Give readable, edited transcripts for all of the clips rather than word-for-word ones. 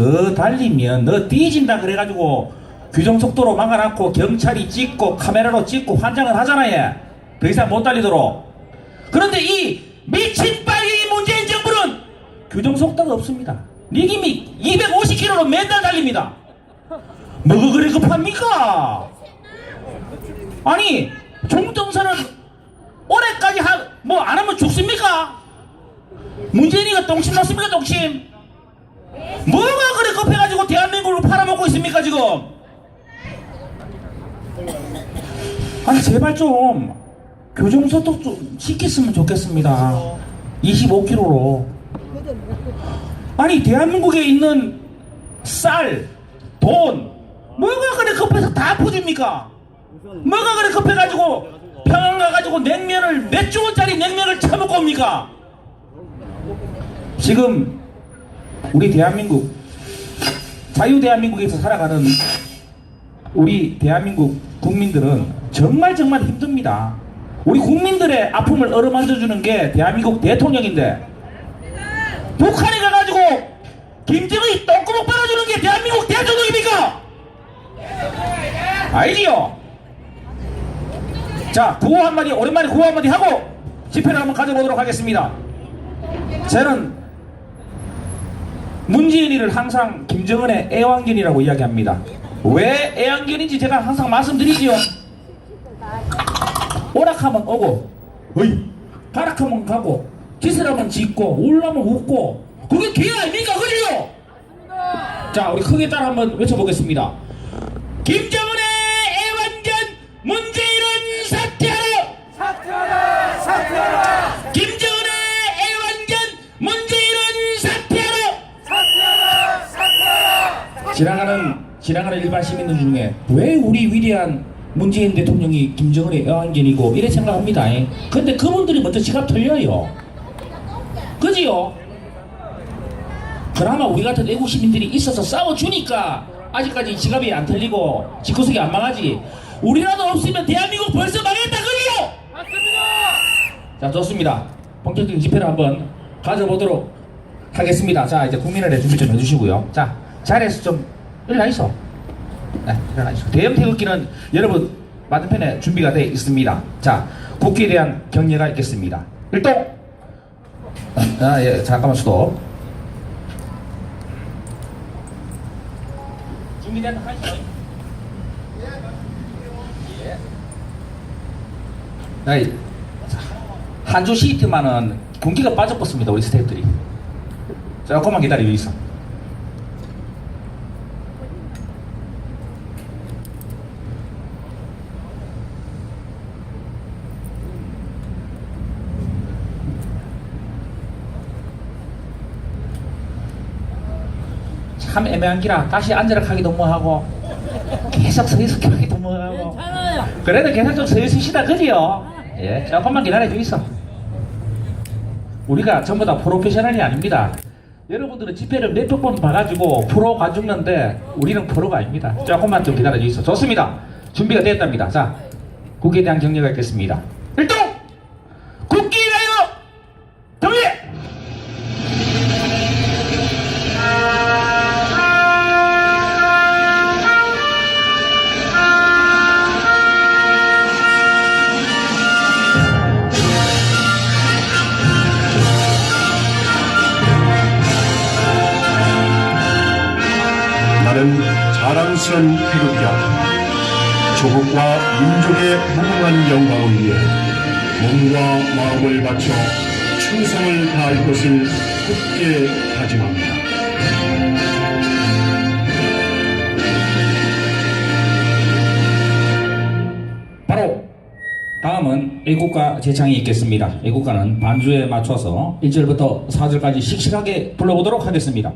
더 달리면 너 뒤진다 그래가지고 규정속도로 막아놨고 경찰이 찍고 카메라로 찍고 환장을 하잖아요. 더 이상 못 달리도록. 그런데 이 미친 빨갱이 문재인 정부는 규정속도가 없습니다. 니김이 250km로 맨날 달립니다. 뭐가 그래 급합니까? 아니 종정선은 올해까지 뭐 안 하면 죽습니까? 문재인이가 똥심 났습니까? 똥심? 뭐가 그래 급해가지고 대한민국을 팔아먹고 있습니까 지금? 아니 제발 좀 교정소득 좀 시켰으면 좋겠습니다. 25km로. 아니 대한민국에 있는 쌀, 돈 뭐가 그래 급해서 다 퍼줍니까? 뭐가 그래 급해가지고 평양 가가지고 냉면을 몇 조 원짜리 냉면을 처먹고 옵니까? 지금 우리 대한민국 자유대한민국에서 살아가는 우리 대한민국 국민들은 정말 힘듭니다. 우리 국민들의 아픔을 어루만져주는 게 대한민국 대통령인데 북한에 가가지고 김정은이 똥구멍 빨아주는 게 대한민국 대통령입니까? 아니지요. 자 구호 한마디 오랜만에 구호 한마디 하고 집회를 한번 가져보도록 하겠습니다. 저는 문재인이를 항상 김정은의 애완견이라고 이야기합니다. 왜 애완견인지 제가 항상 말씀드리지요. 오락하면 오고 가락하면 가고 짓으라면 짓고 울라면 웃고 그게 개 아닙니까? 그죠? 자 우리 크게 따라 한번 외쳐보겠습니다. 김정은의 애완견 문재인은 사퇴하라! 사퇴하라! 사퇴하라! 김정은의 애완견 문재인은 사퇴하라! 사퇴하라! 사퇴하라! 지나가는 일반 시민들 중에 왜 우리 위대한 문재인 대통령이 김정은의 애완견이고 이래 생각합니다. 근데 그분들이 먼저 지갑 털려요. 그지요? 그나마 우리 같은 애국 시민들이 있어서 싸워주니까 아직까지 지갑이 안 털리고 집구석이 안 망하지. 우리라도 없으면 대한민국 벌써 망했다. 그지요? 맞습니다! 자 좋습니다. 본격적인 집회를 한번 가져보도록 하겠습니다. 자 이제 국민의례 준비 좀 해주시고요. 자 자리에서 좀 일어나 있어. 네, 일어나 있어. 대형 태극기는 여러분 맞은편에 준비가 되어 있습니다. 자 국기에 대한 경례가 있겠습니다. 일동. 예, 잠깐만 수도. 준비된 하시죠. 예. 한주 시트만은 공기가 빠져버렸습니다. 우리 스태프들이. 조금만 기다리고 있어. 참 애매한 기라. 다시 앉으라 하기도 뭐하고 계속 서 있어 하기도 뭐하고. 그래도 계속 좀 서 있으시다 그지요? 예, 조금만 기다려주 있어. 우리가 전부 다 프로페셔널이 아닙니다. 여러분들은 집회를 몇백 번 봐가지고 프로 가죽는데 우리는 프로가 아닙니다. 조금만 좀 기다려주 있어. 좋습니다. 준비가 됐답니다. 자, 국기에 대한 경례가 있겠습니다. 일동! 국기에 대하여 경례! 나는 자랑스런 태극이야. 조국과 민족의 무궁한 영광을 위해 몸과 마음을 바쳐 충성을 다할 것을 굳게 다짐합니다. 바로 다음은 애국가 제창이 있겠습니다. 애국가는 반주에 맞춰서 1절부터 4절까지 씩씩하게 불러보도록 하겠습니다.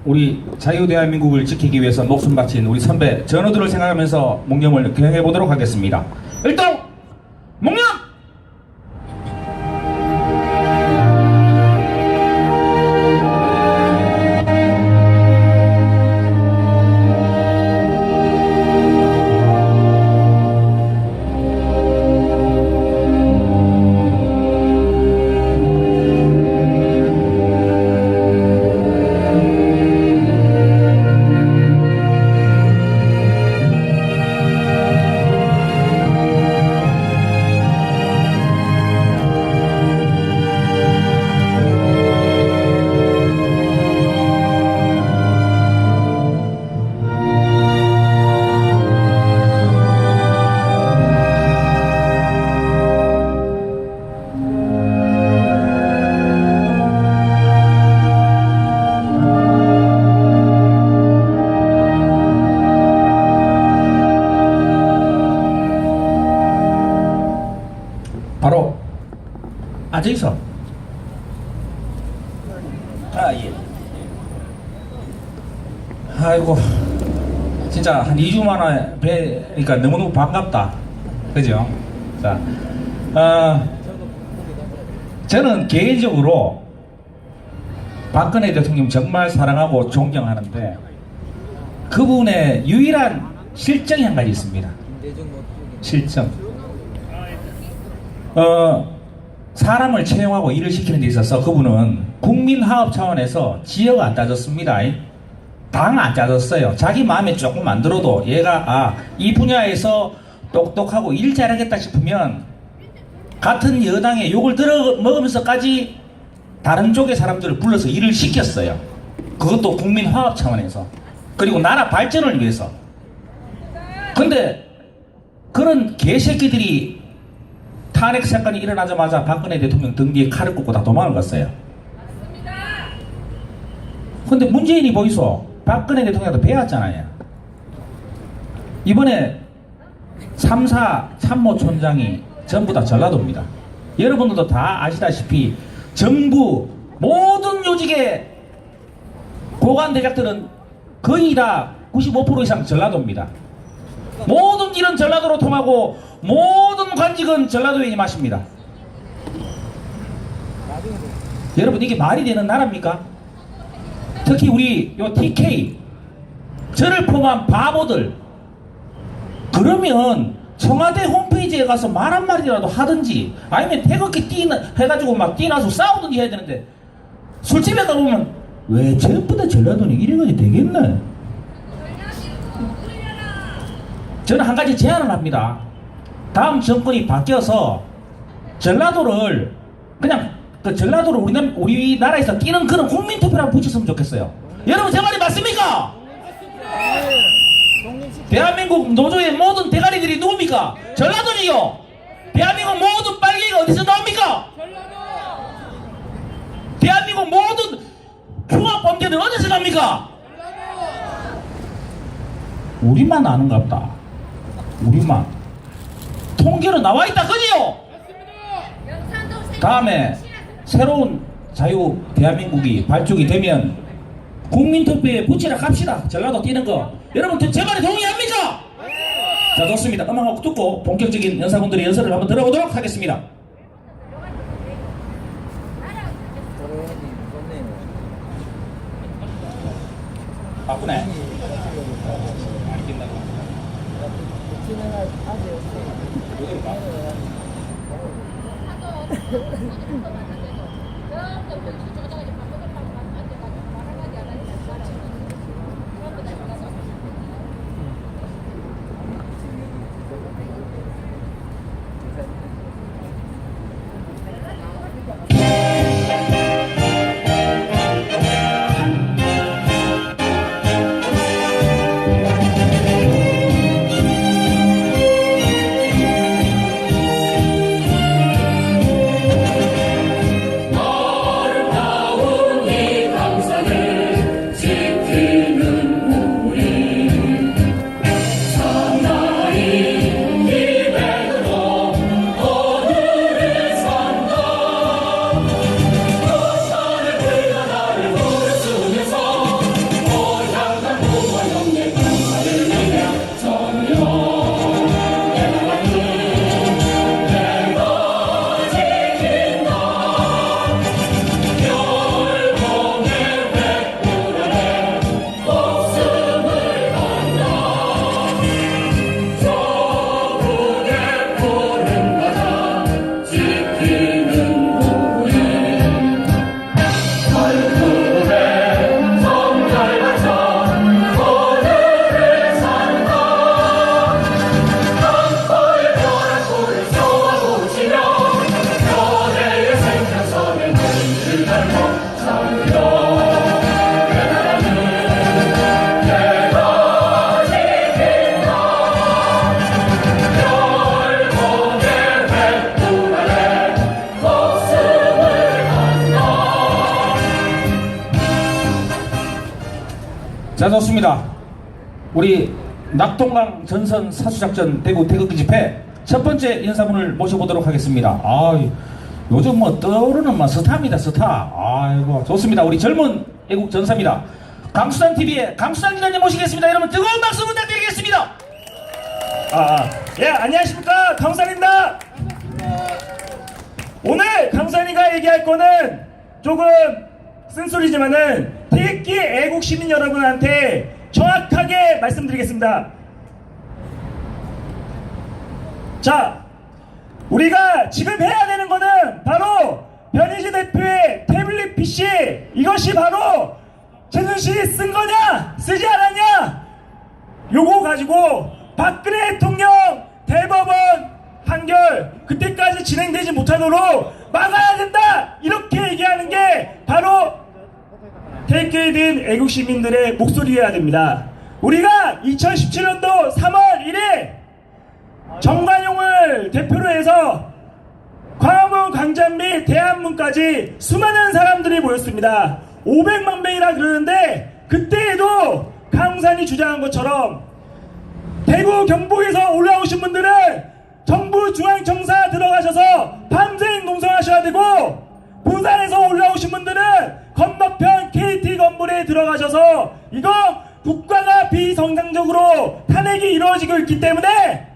우리 자유대한민국을 지키기 위해서 목숨 바친 우리 선배 전우들을 생각하면서 묵념을 경해 보도록 하겠습니다. 일동 묵념! 바로 앉아있어. 아, 예. 아이고, 진짜 한 2주 만에 뵈니까 너무너무 반갑다. 그죠? 자, 저는 개인적으로 박근혜 대통령 정말 사랑하고 존경하는데 그분의 유일한 실정이 한 가지 있습니다. 실정. 사람을 채용하고 일을 시키는 데 있어서 그분은 국민화합 차원에서 지역 안 따졌습니다. 당 안 따졌어요. 자기 마음에 조금 안 들어도 얘가 이 분야에서 똑똑하고 일 잘하겠다 싶으면 같은 여당의 욕을 들어 먹으면서까지 다른 쪽의 사람들을 불러서 일을 시켰어요. 그것도 국민화합 차원에서. 그리고 나라 발전을 위해서. 근데 그런 개새끼들이 탄핵 사건이 일어나자마자 박근혜 대통령 등 뒤에 칼을 꽂고 다 도망을 갔어요. 근데 문재인이 보이소. 박근혜 대통령도 배웠잖아요. 이번에 3사 참모총장이 전부 다 전라도입니다. 여러분들도 다 아시다시피 정부 모든 요직의 고관 대작들은 거의 다 95% 이상 전라도입니다. 모든 일은 전라도로 통하고 모든 관직은 전라도에 임하십니다. 여러분 이게 말이 되는 나라입니까? 특히 우리 요 TK 저를 포함한 바보들 그러면 청와대 홈페이지에 가서 말 한마디라도 하든지 아니면 태극기 해가지고 막 뛰나서 싸우든지 해야 되는데 술집에 가보면 왜 전부 다 전라도니 이래가지고 되겠네. 저는 한 가지 제안을 합니다. 다음 정권이 바뀌어서 전라도를 그냥 그 전라도를 우리나라에서 뛰는 그런 국민투표라고 붙였으면 좋겠어요. 여러분 제 말이 맞습니까? 대한민국 노조의 모든 대가리들이 누굽니까? 전라도니요. 대한민국 모든 빨갱이가 어디서 나옵니까? 대한민국 모든 흉악범죄는 어디서 납니까? 우리만 아는갑다. 우리만. 통계로 나와있다 그지요? 다음에 새로운 자유 대한민국이 발족이 되면 국민투표에 붙이라 갑시다. 전라도 뛰는 거 여러분 제 말에 동의합니까? 자 좋습니다. 음악을 듣고 본격적인 연사분들의 연설을 한번 들어보도록 하겠습니다. 바쁘네. 나를 자, 좋습니다. 우리 낙동강 전선 사수작전 대구 태극기 집회 첫 번째 인사분을 모셔보도록 하겠습니다. 요즘 뭐 떠오르는 스타입니다, 스타. 아이고, 좋습니다. 우리 젊은 애국 전사입니다. 강수단 TV의 강수단 기자님 모시겠습니다. 여러분 뜨거운 박수 부탁드리겠습니다. 예, 안녕하십니까, 강수단입니다. 오늘 강수단이가 얘기할 거는 조금 쓴소리지만은 태극기 애국 시민 여러분한테 정확하게 말씀드리겠습니다. 자, 우리가 지금 해야 되는 거는 바로 변희재 대표의 태블릿 PC, 이것이 바로 최순실이 쓴 거냐 쓰지 않았냐, 요거 가지고 박근혜 대통령 대법원 판결 그때까지 진행되지 못하도록 막아야 된다, 이렇게 얘기하는 게 바로 태극기에 대한 애국 시민들의 목소리여야 됩니다. 우리가 2017년도 3월 1일 정관용을 대표로 해서 광화문 광장 및 대한문까지 수많은 사람들이 모였습니다. 500만 명이라 그러는데, 그때에도 강산이 주장한 것처럼 대구 경북에서 올라오신 분들은 정부 중앙청사 들어가셔서 밤새 농성하셔야 되고, 부산에서 올라오신 분들은 건너편 KT 건물에 들어가셔서 이거 국가가 비정상적으로 탄핵이 이루어지고 있기 때문에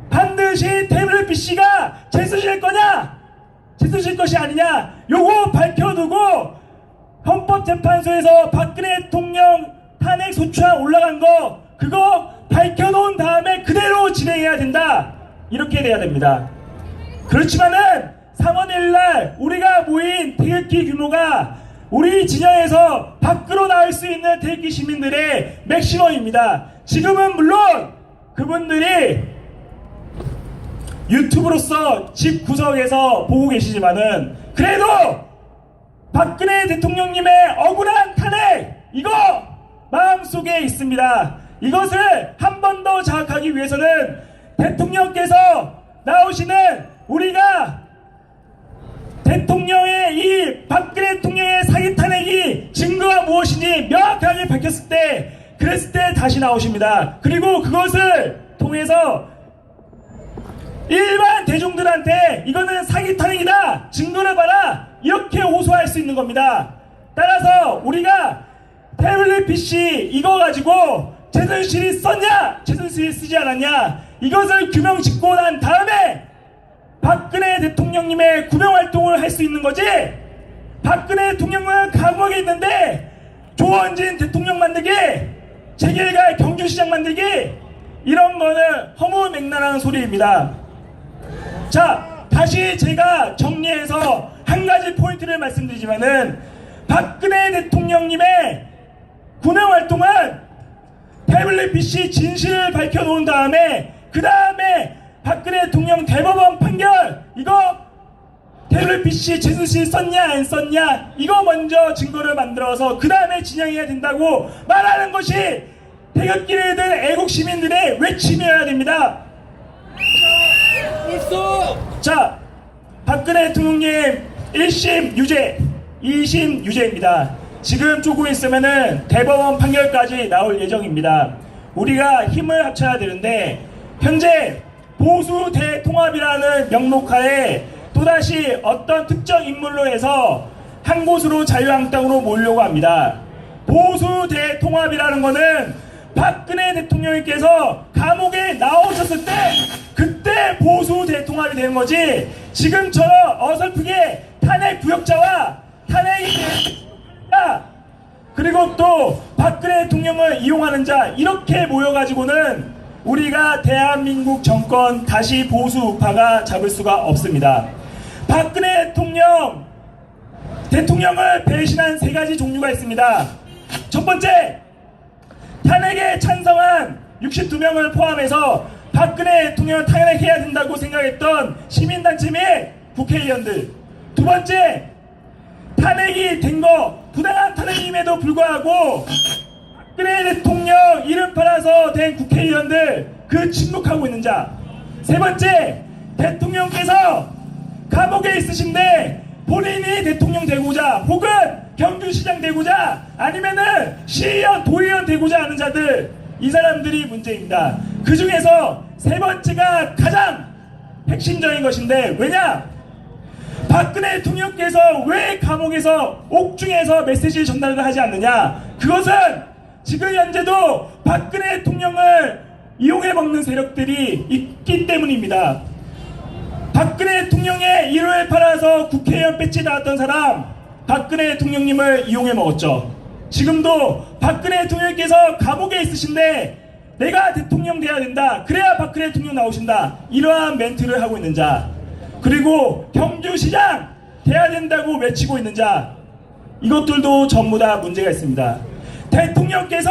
반드시 태블릿 PC가 최순실 거냐 최순실 것이 아니냐, 요거 밝혀두고 헌법재판소에서 박근혜 대통령 탄핵 소추안 올라간 거 그거 밝혀놓은 다음에 그대로 진행해야 된다, 이렇게 돼야 됩니다. 그렇지만은 3월 1일날 우리가 모인 태극기 규모가 우리 진영에서 밖으로 나올 수 있는 태극기 시민들의 맥시멈입니다. 지금은 물론 그분들이 유튜브로서 집 구석에서 보고 계시지만은 그래도 박근혜 대통령님의 억울한 탄핵, 이거 마음속에 있습니다. 이것을 한 번 더 자각하기 위해서는 대통령께서 나오시는 우리가 대통령의 이 박근혜 대통령의 사기 탄핵이 증거가 무엇인지 명확하게 밝혔을 때, 그랬을 때 다시 나오십니다. 그리고 그것을 통해서 일반 대중들한테 이거는 사기 탄핵이다, 증거를 봐라, 이렇게 호소할 수 있는 겁니다. 따라서 우리가 태블릿 PC 이거 가지고 최순실이 썼냐 최순실이 쓰지 않았냐, 이것을 규명 짓고 난 다음에 박근혜 대통령님의 구명활동을 할 수 있는 거지, 박근혜 대통령은 감옥에 있는데 조원진 대통령 만들기, 재결갈 경주시장 만들기, 이런 거는 허무맹랑한 소리입니다. 자, 다시 제가 정리해서 한 가지 포인트를 말씀드리지만은, 박근혜 대통령님의 구명활동은 태블릿 PC 진실을 밝혀놓은 다음에, 그 다음에 박근혜 대통령 대법원 판결, 이거 태블릿 PC 최순실 썼냐 안 썼냐, 이거 먼저 증거를 만들어서 그 다음에 진행해야 된다고 말하는 것이 태극기를 든 애국 시민들의 외침이어야 됩니다. 자, 박근혜 대통령님 1심 유죄, 2심 유죄입니다. 지금 조금 있으면은 대법원 판결까지 나올 예정입니다. 우리가 힘을 합쳐야 되는데, 현재 보수 대통합이라는 명목하에 또다시 어떤 특정 인물로 해서 한 곳으로 자유한국당으로 모으려고 합니다. 보수 대통합이라는 거는 박근혜 대통령님께서 감옥에 나오셨을 때 그때 보수 대통합이 되는 거지, 지금처럼 어설프게 탄핵 구역자와 탄핵이 그리고 또 박근혜 대통령을 이용하는 자, 이렇게 모여가지고는 우리가 대한민국 정권 다시 보수 우파가 잡을 수가 없습니다. 박근혜 대통령을 배신한 세 가지 종류가 있습니다. 첫 번째, 탄핵에 찬성한 62명을 포함해서 박근혜 대통령을 탄핵해야 된다고 생각했던 시민단체 및 국회의원들. 두 번째, 탄핵이 된 거 부당한 탄핵임에도 불구하고 박근혜 대통령 이름 팔아서 된 국회의원들, 그 침묵하고 있는 자. 세 번째, 대통령께서 감옥에 있으신데 본인이 대통령 되고자 혹은 경주시장 되고자 아니면은 시의원, 도의원 되고자 하는 자들, 이 사람들이 문제입니다. 그 중에서 세 번째가 가장 핵심적인 것인데, 왜냐? 박근혜 대통령께서 왜 감옥에서 옥중에서 메시지를 전달을 하지 않느냐? 그것은 지금 현재도 박근혜 대통령을 이용해 먹는 세력들이 있기 때문입니다. 박근혜 대통령의 1호에 팔아서 국회의원 배지 나왔던 사람, 박근혜 대통령님을 이용해 먹었죠. 지금도 박근혜 대통령께서 감옥에 있으신데 내가 대통령 돼야 된다, 그래야 박근혜 대통령 나오신다, 이러한 멘트를 하고 있는 자, 그리고 경주시장 돼야 된다고 외치고 있는 자, 이것들도 전부 다 문제가 있습니다. 대통령께서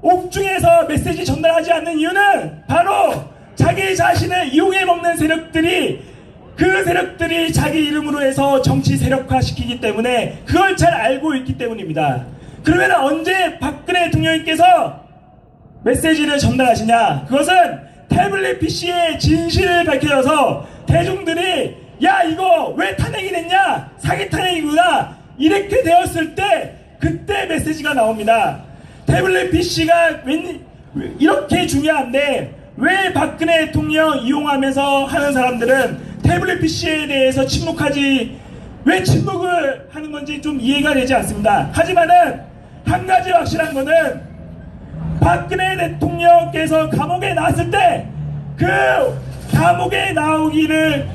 옥중에서 메시지 전달하지 않는 이유는 바로 자기 자신을 이용해 먹는 세력들이, 그 세력들이 자기 이름으로 해서 정치 세력화시키기 때문에 그걸 잘 알고 있기 때문입니다. 그러면 언제 박근혜 대통령께서 메시지를 전달하시냐? 그것은 태블릿 PC의 진실을 밝혀져서 대중들이 야 이거 왜 탄핵이 됐냐? 사기 탄핵이구나, 이렇게 되었을 때 그때 메시지가 나옵니다. 태블릿 PC가 이렇게 중요한데 왜 박근혜 대통령 이용하면서 하는 사람들은 태블릿 PC에 대해서 침묵하지, 왜 침묵을 하는 건지 좀 이해가 되지 않습니다. 하지만은 한 가지 확실한 거는 박근혜 대통령께서 감옥에 나왔을 때 그 감옥에 나오기를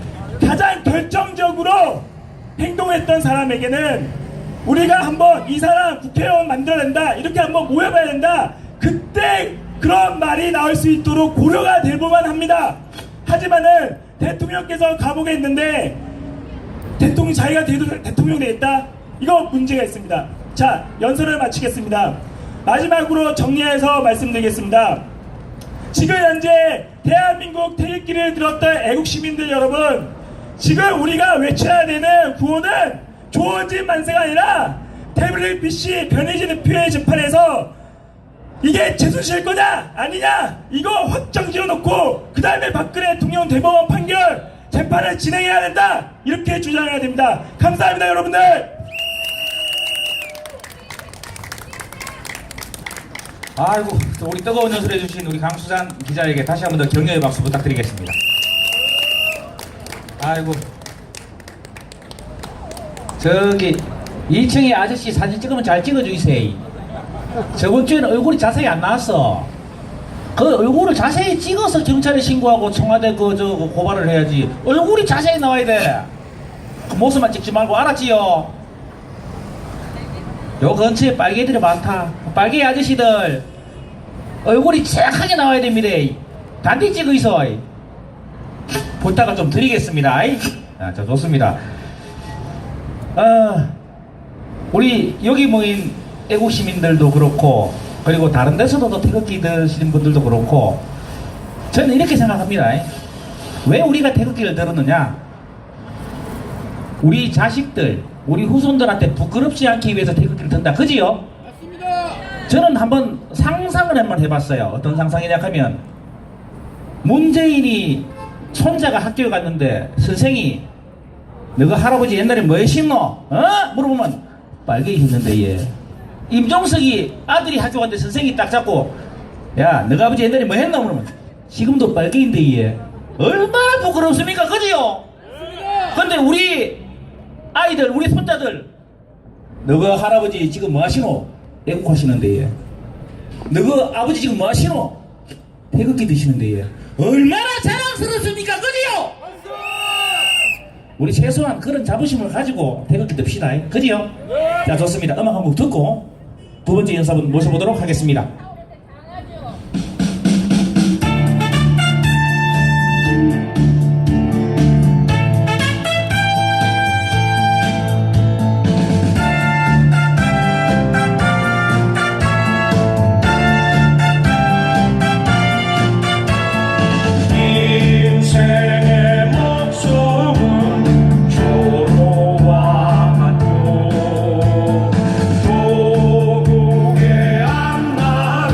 가장 결정적으로 행동했던 사람에게는 우리가 한번 이 사람 국회의원 만들어낸다, 이렇게 한번 모여봐야 된다, 그때 그런 말이 나올 수 있도록 고려가 될 법만 합니다. 하지만은 대통령께서 감옥에 있는데 대통령, 자기가 대통령 되겠다, 이거 문제가 있습니다. 자, 연설을 마치겠습니다. 마지막으로 정리해서 말씀드리겠습니다. 지금 현재 대한민국 태극기를 들었던 애국시민들 여러분, 지금 우리가 외쳐야 되는 구호는 조원진 만세가 아니라 태블릿 PC 변혜진 대표의 재판에서 이게 최순실 거냐 아니냐, 이거 확정 지어놓고 그 다음에 박근혜 대통령 대법원 판결 재판을 진행해야 된다, 이렇게 주장해야 됩니다. 감사합니다 여러분들. 아이고, 또 우리 뜨거운 연설 해주신 우리 강수산 기자에게 다시 한 번 더 격려의 박수 부탁드리겠습니다. 아이고, 저기 2층에 아저씨 사진 찍으면 잘 찍어주세요. 저번 주에는 얼굴이 자세히 안 나왔어. 그 얼굴을 자세히 찍어서 경찰에 신고하고 청와대 고발을 해야지. 얼굴이 자세히 나와야 돼. 그 모습만 찍지 말고, 알았지요? 요 근처에 빨개들이 많다. 빨개 아저씨들 얼굴이 정확하게 나와야 됩니다. 단디 찍어 있어. 부탁을 좀 드리겠습니다. 자, 좋습니다. 우리 여기 모인 애국 시민들도 그렇고, 그리고 다른 데서도 태극기 드시는 분들도 그렇고, 저는 이렇게 생각합니다. 왜 우리가 태극기를 들었느냐? 우리 자식들, 우리 후손들한테 부끄럽지 않기 위해서 태극기를 든다, 그지요? 맞습니다. 저는 한번 상상을 한번 해봤어요. 어떤 상상이냐 하면, 문재인이 손자가 학교에 갔는데 선생이 너가 할아버지 옛날에 뭐 했노? 어? 물어보면 빨개 했는데 얘. 임종석이 아들이 학교 갔는데 선생이 딱 잡고 야 너가 아버지 옛날에 뭐 했나? 물으면 지금도 빨개인데 얘. 얼마나 부끄럽습니까? 그지요? 근데 우리 아이들, 우리 손자들, 너가 할아버지 지금 뭐 하시노? 애국하시는데 얘. 너가 아버지 지금 뭐 하시노? 태극기 드시는데 얘. 얼마나 자랑스럽습니까? 그지요? 우리 최소한 그런 자부심을 가지고 태극기 듭시다. 그지요? 자, 좋습니다. 음악 한 곡 듣고 두 번째 연사분 모셔보도록 하겠습니다. 인생의 목숨은 조로와 같고 조국의 앞날은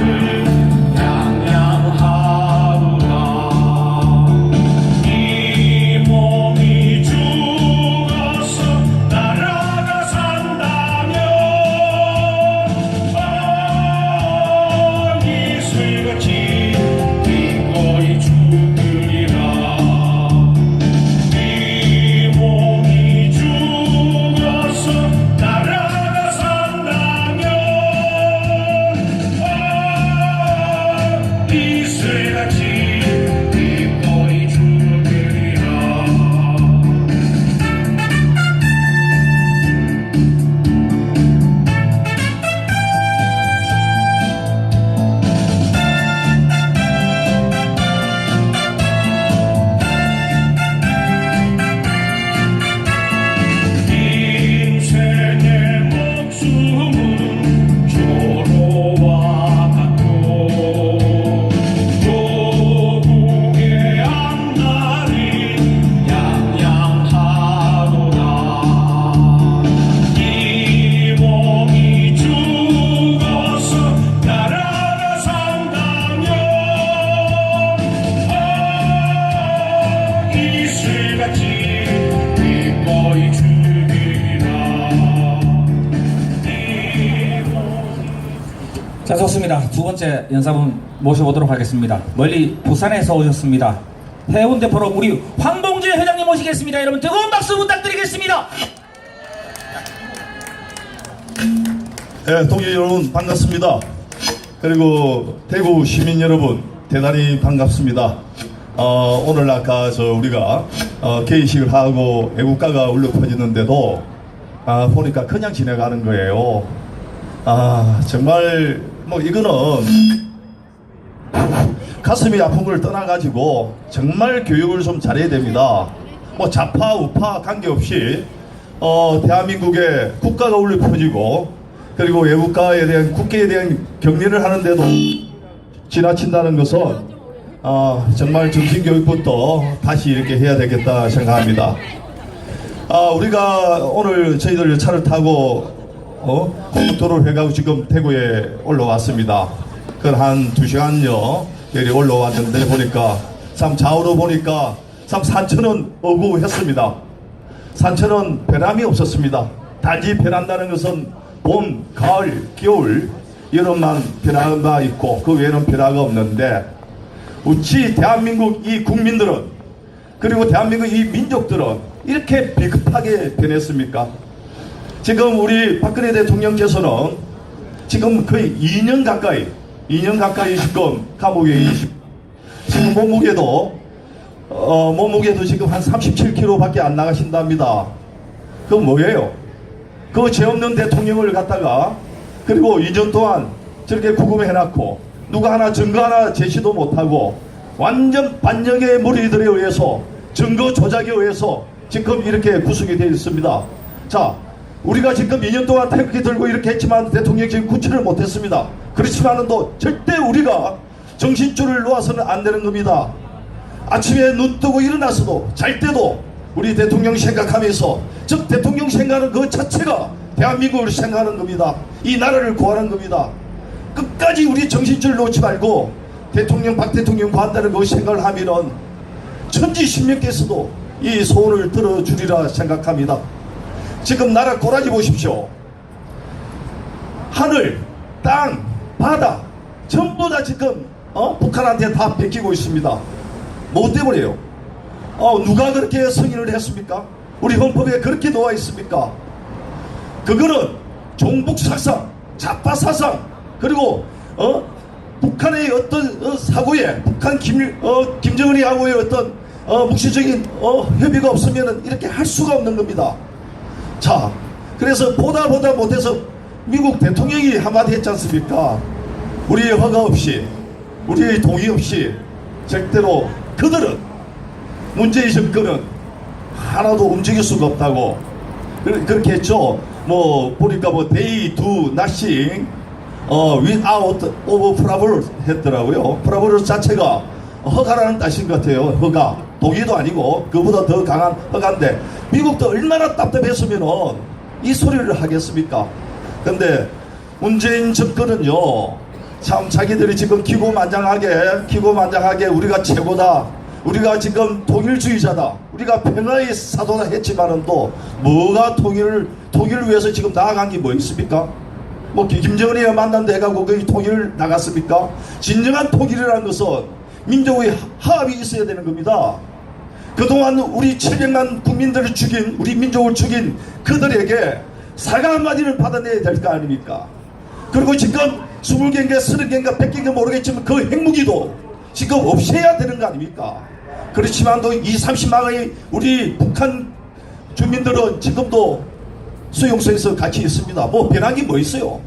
자, 좋습니다. 두 번째 연사분 모셔보도록 하겠습니다. 멀리 부산에서 오셨습니다. 해운대 포럼 우리 황봉재 회장님 모시겠습니다. 여러분 뜨거운 박수 부탁드리겠습니다. 네, 동지 여러분 반갑습니다. 그리고 대구 시민 여러분 대단히 반갑습니다. 오늘 아까 우리가 개의식을 하고 애국가가 울려 퍼지는데도 보니까 그냥 지나가는 거예요. 정말 뭐 이거는 가슴이 아픈 걸 떠나가지고 정말 교육을 좀 잘해야 됩니다. 뭐 좌파 우파 관계없이 대한민국의 국가가 울려 퍼지고 그리고 애국가에 대한 국기에 대한 격려를 하는데도 지나친다는 것은 정말 정신교육부터 다시 이렇게 해야 되겠다 생각합니다. 우리가 오늘 저희들 차를 타고 고속도로를 해가고 지금 대구에 올라왔습니다. 그건 한 2시간여 여기 올라왔는데 보니까 참 좌우로 보니까 참 산천은 어구했습니다. 산천은 변함이 없었습니다. 단지 변한다는 것은 봄, 가을, 겨울, 여름만 변화가 있고 그 외에는 변화가 없는데 어찌 대한민국 이 국민들은 그리고 대한민국 이 민족들은 이렇게 비겁하게 변했습니까? 지금 우리 박근혜 대통령께서는 지금 거의 2년 가까이 지금 감옥에 지금 몸무게도 지금 한 37kg 밖에 안 나가신답니다. 그건 뭐예요? 그 죄 없는 대통령을 갖다가 그리고 2년 동안 저렇게 구금해놨고 누가 하나 증거 하나 제시도 못하고 완전 반역의 무리들에 의해서 증거 조작에 의해서 지금 이렇게 구속이 되어 있습니다. 자, 우리가 지금 2년 동안 태극기 들고 이렇게 했지만 대통령이 지금 구출을 못했습니다. 그렇지만은 또 절대 우리가 정신줄을 놓아서는 안 되는 겁니다. 아침에 눈 뜨고 일어나서도 잘 때도 우리 대통령 생각하면서 즉 대통령 생각하는 그 자체가 대한민국을 생각하는 겁니다. 이 나라를 구하는 겁니다. 끝까지 우리 정신줄 놓지 말고 대통령 박 대통령 구한다는 그 생각을 하면은 천지신명께서도 이 소원을 들어주리라 생각합니다. 지금 나라 꼬라지 보십시오. 하늘, 땅, 바다 전부 다 지금 북한한테 다 뺏기고 있습니다. 뭐 때문에요? 누가 그렇게 승인을 했습니까? 우리 헌법에 그렇게 나와 있습니까? 그거는 종북 사상, 좌파 사상, 그리고 북한의 어떤 사고에 북한 김정은이 하고의 어떤 묵시적인 협의가 없으면 이렇게 할 수가 없는 겁니다. 자, 그래서 보다 못해서 미국 대통령이 한마디 했지 않습니까? 우리의 허가 없이 우리의 동의 없이 절대로 그들은 문재인 정권은 하나도 움직일 수가 없다고 그렇게 했죠. 뭐 보니까 뭐 they do nothing without of trouble 했더라고요. trouble 자체가 허가라는 뜻인 것 같아요. 허가 동의도 아니고 그보다 더 강한 허가인데 미국도 얼마나 답답했으면은 이 소리를 하겠습니까? 근데 문재인 정권은요 참 자기들이 지금 기고만장하게 우리가 최고다, 우리가 지금 통일주의자다, 우리가 평화의 사도다 했지만은 또 뭐가 통일을 위해서 지금 나아간 게 뭐 있습니까? 뭐 김정은이 만난다 해가지고 거기 통일을 나갔습니까? 진정한 통일이라는 것은 민족의 화합이 있어야 되는 겁니다. 그동안 우리 700만 국민들을 죽인, 우리 민족을 죽인 그들에게 사과 한마디를 받아내야 될 거 아닙니까? 그리고 지금 20개인가 30개인가 100개인가 모르겠지만 그 핵무기도 지금 없애야 되는 거 아닙니까? 그렇지만도 30만의 우리 북한 주민들은 지금도 수용소에서 같이 있습니다. 뭐 변한 게 뭐 있어요?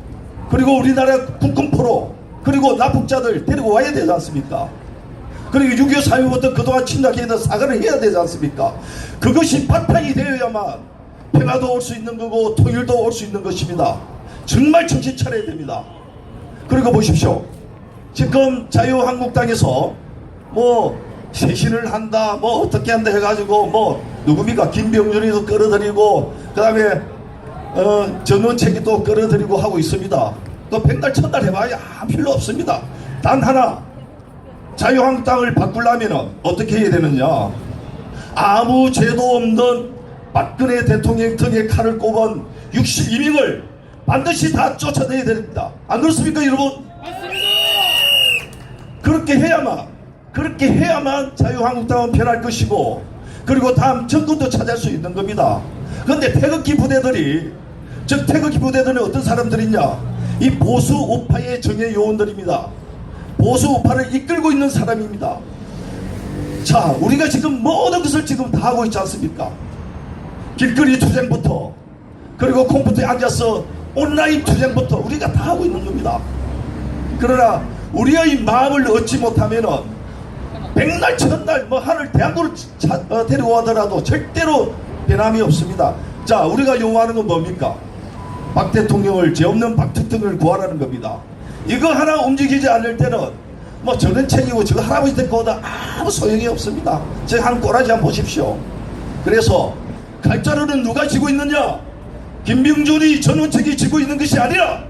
그리고 우리나라 국군포로 그리고 납북자들 데리고 와야 되지 않습니까? 그리고 6.25 사회부터 그동안 침략해서 사과를 해야 되지 않습니까? 그것이 바탕이 되어야만 평화도 올 수 있는 거고 통일도 올 수 있는 것입니다. 정말 정신 차려야 됩니다. 그리고 보십시오. 지금 자유한국당에서 뭐 쇄신을 한다 뭐 어떻게 한다 해가지고 뭐 누굽니까 김병준이도 끌어들이고 그 다음에 전원책이 또 끌어들이고 하고 있습니다. 또 백날 천날 해봐야 필요 없습니다. 단 하나 자유한국당을 바꾸려면 어떻게 해야 되느냐, 아무 죄도 없는 박근혜 대통령 등에 칼을 꼽은 62명을 반드시 다 쫓아내야 됩니다. 안 그렇습니까 여러분? 그렇게 해야만 자유한국당은 변할 것이고, 그리고 다음 정권도 찾을 수 있는 겁니다. 그런데 태극기 부대들이, 즉 태극기 부대들은 어떤 사람들이냐? 이 보수 우파의 정예 요원들입니다. 보수 우파를 이끌고 있는 사람입니다. 자, 우리가 지금 모든 것을 지금 다 하고 있지 않습니까? 길거리 투쟁부터, 그리고 컴퓨터에 앉아서 온라인 투쟁부터 우리가 다 하고 있는 겁니다. 그러나 우리의 마음을 얻지 못하면은 백날 천날 뭐 하늘 대한민국을 데리고 가더라도 절대로 변함이 없습니다. 자, 우리가 요구하는 건 뭡니까? 박 대통령을, 죄 없는 박 대통령을 구하라는 겁니다. 이거 하나 움직이지 않을 때는 뭐 저는 책이고 저거 할아버지 데리고 오다 아무 소용이 없습니다. 제가 한 꼬라지 한번 보십시오. 그래서 갈자로는 누가 지고 있느냐? 김병준이 전원책이 지고 있는 것이 아니라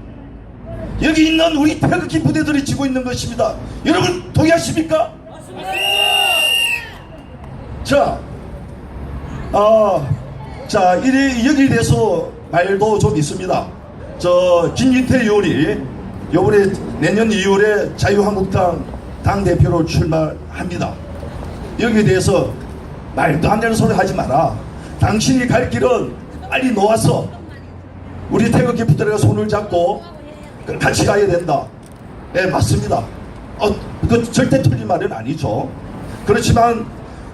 여기 있는 우리 태극기 부대들이 지고 있는 것입니다. 여러분 동의하십니까? 자, 여기에 대해서 말도 좀 있습니다. 저 김진태 의원이 요번에 내년 2월에 자유한국당 당대표로 출마합니다. 여기에 대해서 말도 안 되는 소리 하지 마라. 당신이 갈 길은 빨리 놓아서 우리 태극기 부대가 손을 잡고 같이 가야 된다. 예, 맞습니다. 그 절대 틀린 말은 아니죠. 그렇지만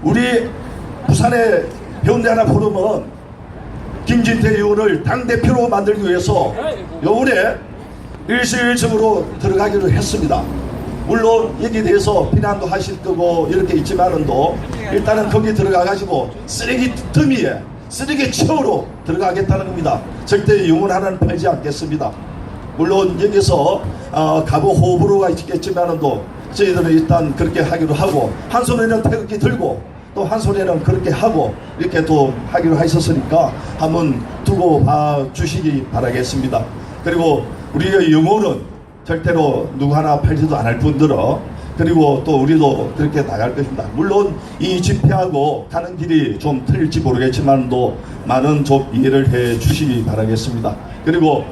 우리 부산의 해운대 하나 포럼은 김진태 의원을 당대표로 만들기 위해서 요번에 일시일적으로 들어가기로 했습니다. 물론 여기에 대해서 비난도 하실 거고 이렇게 있지만은도 일단은 거기 들어가가지고 쓰레기 더미에 쓰레기 채우러 들어가겠다는 겁니다. 절대 영혼 하나는 팔지 않겠습니다. 물론 여기서 가보 호불호가 있겠지만은도 저희들은 일단 그렇게 하기로 하고, 한 손에는 태극기 들고 또 한 손에는 그렇게 하고 이렇게 또 하기로 하셨으니까 한번 두고 봐 주시기 바라겠습니다. 그리고 우리의 영혼은 절대로 누구 하나 팔지도 않을 뿐더러, 그리고 또 우리도 그렇게 나갈 것입니다. 물론 이 집회하고 가는 길이 좀 틀릴지 모르겠지만도 많은 좀 이해를 해 주시기 바라겠습니다. 그리고